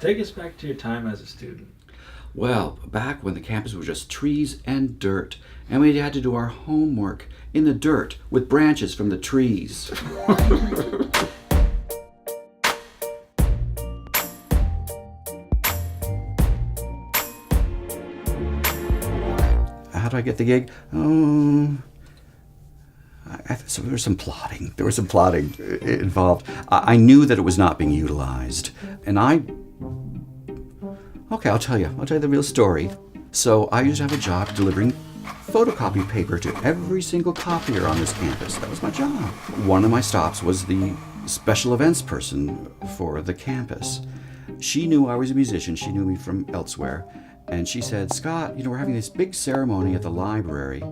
Take us back to your time as a student. Well, back when the campus was just trees and dirt, and we had to do our homework in the dirt with branches from the trees. How did I get the gig? So there was some plotting. There was some plotting involved. I knew that it was not being utilized, and okay, I'll tell you the real story. So I used to have a job delivering photocopy paper to every single copier on this campus. That was my job. One of my stops was the special events person for the campus. She knew I was a musician. She knew me from elsewhere. And she said, Scott, we're having this big ceremony at the library.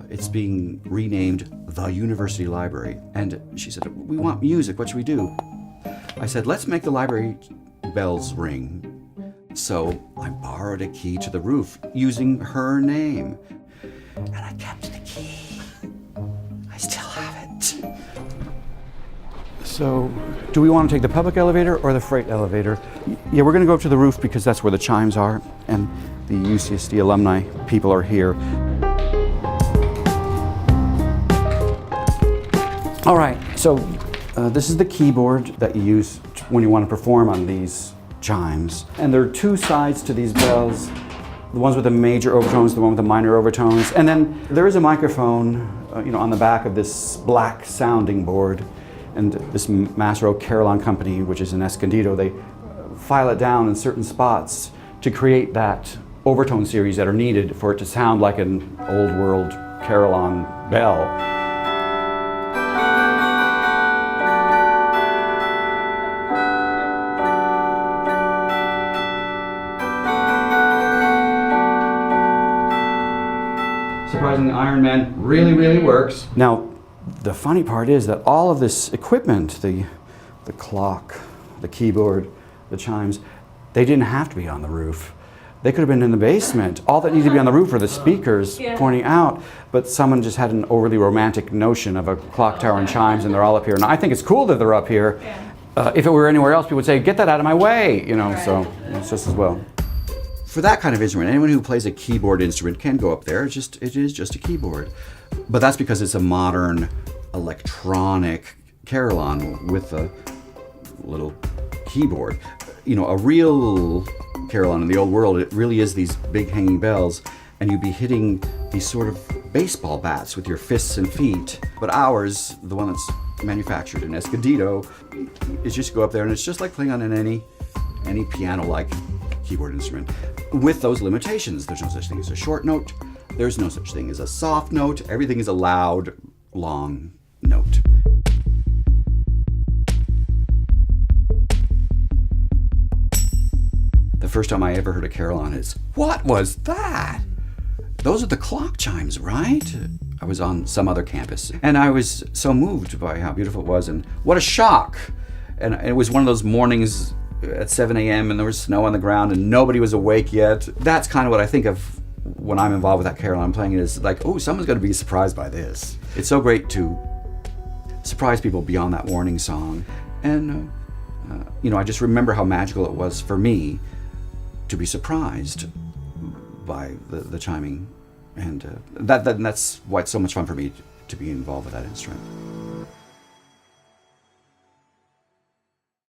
It's being renamed the University Library. And she said, we want music. What should we do? I said, let's make the library bells ring. So I borrowed a key to the roof using her name. And I kept the key. I still have it. So, do we want to take the public elevator or the freight elevator? Yeah, we're going to go up to the roof because that's where the chimes are, and the UCSD alumni people are here. All right, so this is the keyboard that you use when you want to perform on these chimes. And there are two sides to these bells. The ones with the major overtones, the one with the minor overtones. And then there is a microphone, on the back of this black sounding board. And this Massaro Carillon company, which is in Escondido, they file it down in certain spots to create that overtone series that are needed for it to sound like an old world Carillon bell. Surprisingly, Iron Man really, really works. Now, the funny part is that all of this equipment, the clock, the keyboard, the chimes, they didn't have to be on the roof. They could have been in the basement. All that needed to be on the roof were the speakers pointing out, but someone just had an overly romantic notion of a clock tower and chimes, and they're all up here. And I think it's cool that they're up here. If it were anywhere else, people would say, get that out of my way, so it's just as well. For that kind of instrument, anyone who plays a keyboard instrument can go up there. It is just a keyboard. But that's because it's a modern electronic carillon with a little keyboard. A real carillon in the old world, it really is these big hanging bells, and you'd be hitting these sort of baseball bats with your fists and feet. But ours, the one that's manufactured in Escondido, is just go up there and it's just like playing on any piano-like keyboard instrument. With those limitations, there's no such thing as a short note. There's no such thing as a soft note. Everything is a loud, long note. The first time I ever heard a carillon is, what was that? Those are the clock chimes, right? I was on some other campus, and I was so moved by how beautiful it was, and what a shock. And it was one of those mornings at 7 a.m. and there was snow on the ground and nobody was awake yet. That's kind of what I think of when I'm involved with that carillon. I'm playing it as like, oh, someone's going to be surprised by this. It's so great to surprise people beyond that warning song. And, I just remember how magical it was for me to be surprised by the chiming. And that's why it's so much fun for me to be involved with that instrument.